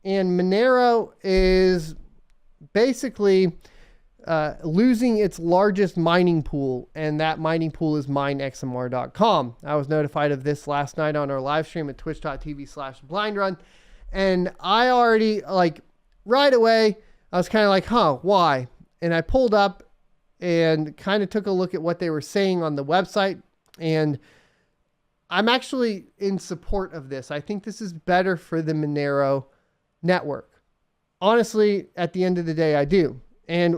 And Monero is basically losing its largest mining pool, and that mining pool is MineXMR.com. I was notified of this last night on our live stream at twitch.tv/blindrun, and I already, like, right away, I was kind of like, why? And I pulled up and kind of took a look at what they were saying on the website, and I'm actually in support of this. I think this is better for the Monero network. Honestly, at the end of the day, I do. And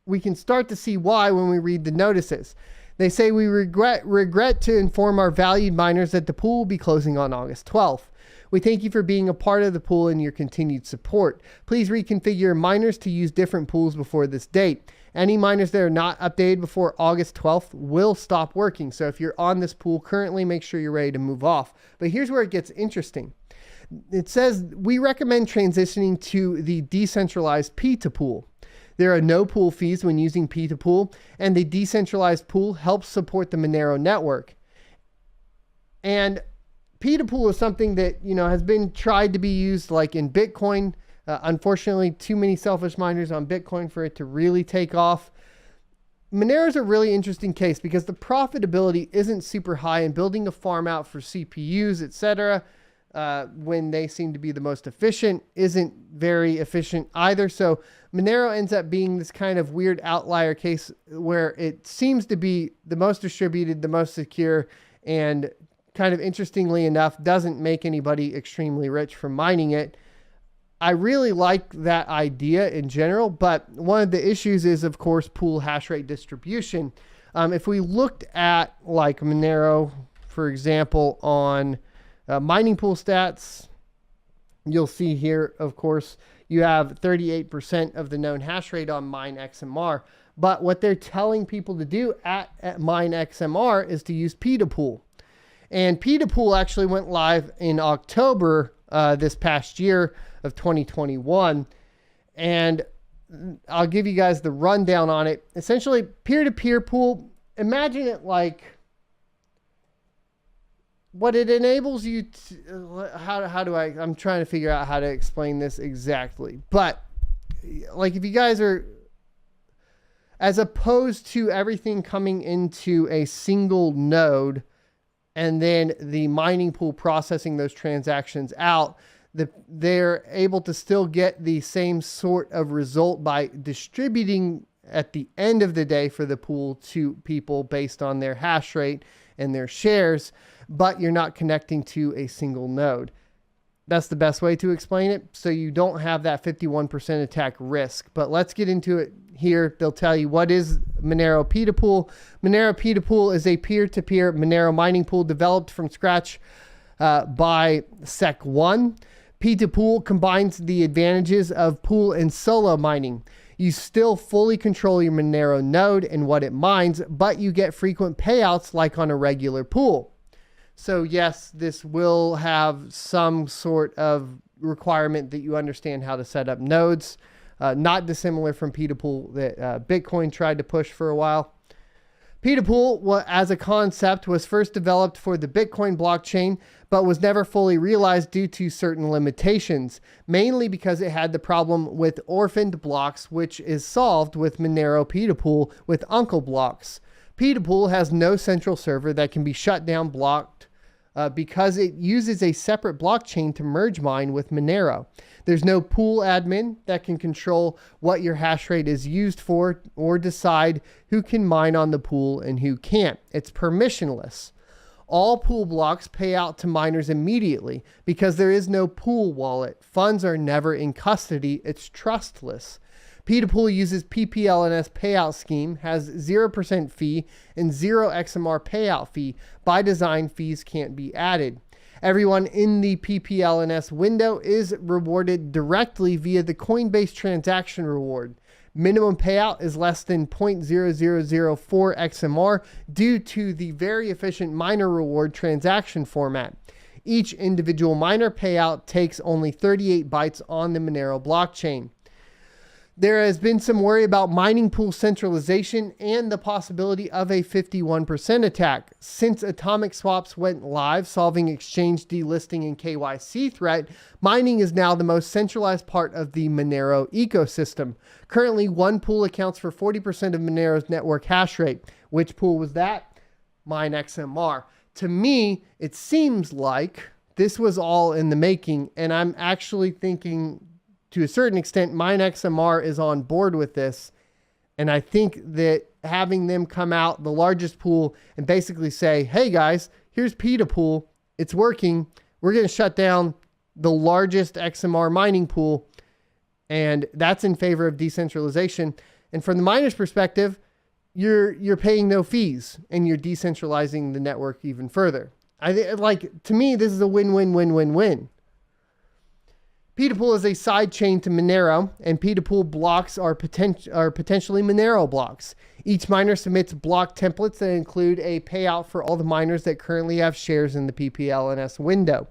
we can start to see why when we read the notices. They say, we regret to inform our valued miners that the pool will be closing on August 12th. We thank you for being a part of the pool and your continued support. Please reconfigure miners to use different pools before this date. Any miners that are not updated before August 12th will stop working. So if you're on this pool currently, make sure you're ready to move off. But here's where it gets interesting. It says, we recommend transitioning to the decentralized P2 pool. There are no pool fees when using P2 pool, and the decentralized pool helps support the Monero network. And P2 pool is something that, has been tried to be used like in Bitcoin. Unfortunately, too many selfish miners on Bitcoin for it to really take off. Monero is a really interesting case because the profitability isn't super high, and building a farm out for CPUs, etc., when they seem to be the most efficient, isn't very efficient either. So Monero ends up being this kind of weird outlier case where it seems to be the most distributed, the most secure, and kind of interestingly enough, doesn't make anybody extremely rich from mining it. I really like that idea in general, but one of the issues is, of course, pool hash rate distribution. If we looked at like Monero, for example, on mining pool stats, you'll see here, of course, you have 38% of the known hash rate on MineXMR. But what they're telling people to do at MineXMR is to use P2 pool. And P2 pool actually went live in October this past year of 2021. And I'll give you guys the rundown on it. Essentially, peer-to-peer pool, imagine it like what it enables you to, I'm trying to figure out how to explain this exactly. But like if you guys are, as opposed to everything coming into a single node and then the mining pool processing those transactions out, they're able to still get the same sort of result by distributing at the end of the day for the pool to people based on their hash rate and their shares, but you're not connecting to a single node. That's the best way to explain it. So you don't have that 51% attack risk. But let's get into it here. They'll tell you what is Monero P2 pool. Monero P2 pool is a peer-to-peer Monero mining pool developed from scratch by Sec1. P2 pool combines the advantages of pool and solo mining. You still fully control your Monero node and what it mines, but you get frequent payouts like on a regular pool. So yes, this will have some sort of requirement that you understand how to set up nodes, not dissimilar from P2 pool that Bitcoin tried to push for a while. P2 pool, as a concept, was first developed for the Bitcoin blockchain, but was never fully realized due to certain limitations, mainly because it had the problem with orphaned blocks, which is solved with Monero P2 pool with Uncle blocks. P2 pool has no central server that can be shut down, blocked, because it uses a separate blockchain to merge mine with Monero. There's no pool admin that can control what your hash rate is used for or decide who can mine on the pool and who can't. It's permissionless. All pool blocks pay out to miners immediately because there is no pool wallet. Funds are never in custody. It's trustless. P2 pool uses PPLNS payout scheme, has 0% fee and 0 XMR payout fee. By design, fees can't be added. Everyone in the PPLNS window is rewarded directly via the Coinbase transaction reward. Minimum payout is less than 0.0004 XMR due to the very efficient miner reward transaction format. Each individual miner payout takes only 38 bytes on the Monero blockchain. There has been some worry about mining pool centralization and the possibility of a 51% attack. Since atomic swaps went live, solving exchange delisting and KYC threat, mining is now the most centralized part of the Monero ecosystem. Currently, one pool accounts for 40% of Monero's network hash rate. Which pool was that? MineXMR. To me, it seems like this was all in the making, and I'm actually thinking, to a certain extent, MineXMR is on board with this. And I think that having them come out, the largest pool, and basically say, hey guys, here's PETA pool. It's working. We're going to shut down the largest XMR mining pool. And that's in favor of decentralization. And from the miner's perspective, you're paying no fees and you're decentralizing the network even further. To me, this is a win-win-win-win-win. PETA pool is a side chain to Monero, and PETA pool blocks are potentially Monero blocks. Each miner submits block templates that include a payout for all the miners that currently have shares in the PPLNS window.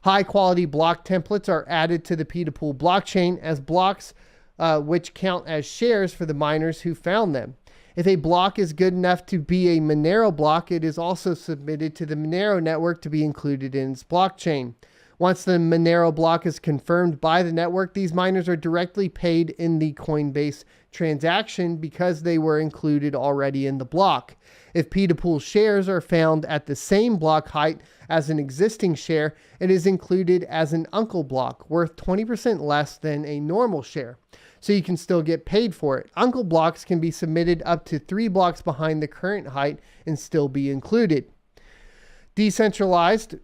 High quality block templates are added to the PETA pool blockchain as blocks which count as shares for the miners who found them. If a block is good enough to be a Monero block, it is also submitted to the Monero network to be included in its blockchain. Once the Monero block is confirmed by the network, these miners are directly paid in the Coinbase transaction because they were included already in the block. If PETA pool shares are found at the same block height as an existing share, it is included as an uncle block worth 20% less than a normal share. So you can still get paid for it. Uncle blocks can be submitted up to 3 blocks behind the current height and still be included. Decentralized.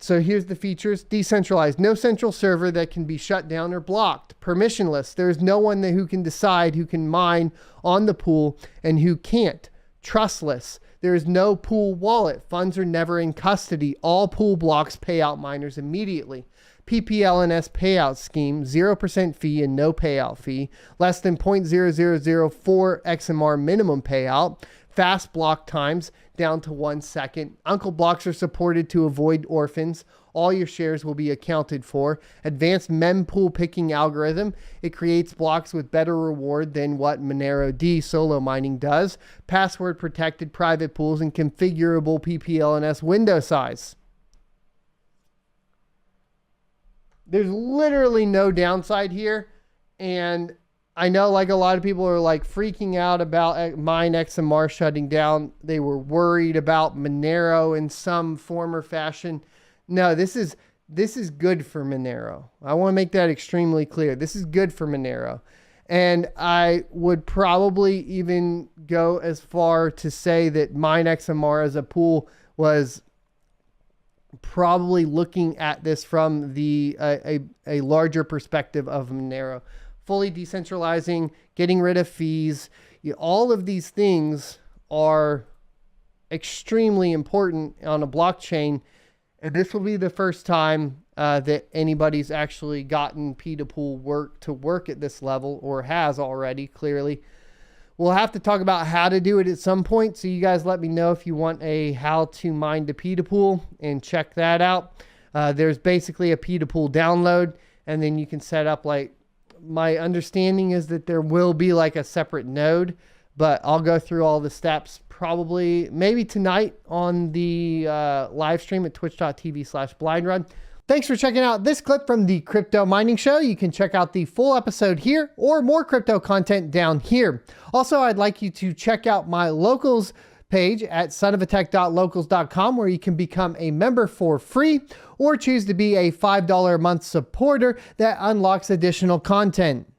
So here's the features. Decentralized. No central server that can be shut down or blocked. Permissionless. There's no one who can decide who can mine on the pool and who can't. Trustless. There is no pool wallet. Funds are never in custody. All pool blocks pay out miners immediately. PPLNS payout scheme, 0% fee and no payout fee. Less than 0.0004 XMR minimum payout. Fast block times down to 1 second. Uncle blocks are supported to avoid orphans. All your shares will be accounted for. Advanced mempool picking algorithm. It creates blocks with better reward than what Monero D solo mining does. Password protected private pools and configurable PPLNS window size. There's literally no downside here. And I know like a lot of people are like freaking out about MineXMR shutting down. They were worried about Monero in some form or fashion. No, this is good for Monero. I want to make that extremely clear. This is good for Monero. And I would probably even go as far to say that MineXMR as a pool was probably looking at this from the a larger perspective of Monero. Fully decentralizing, getting rid of fees. All of these things are extremely important on a blockchain. And this will be the first time that anybody's actually gotten PETA pool to work at this level, or has already, clearly. We'll have to talk about how to do it at some point. So you guys let me know if you want a how to mine the PETA pool and check that out. There's basically a PETA pool download, and then you can set up like, my understanding is that there will be like a separate node, but I'll go through all the steps probably maybe tonight on the live stream at twitch.tv/blindrun. Thanks for checking out this clip from the Crypto Mining Show. You can check out the full episode here or more crypto content down here. Also, I'd like you to check out my locals page at sonofatech.locals.com, where you can become a member for free or choose to be a $5 a month supporter that unlocks additional content.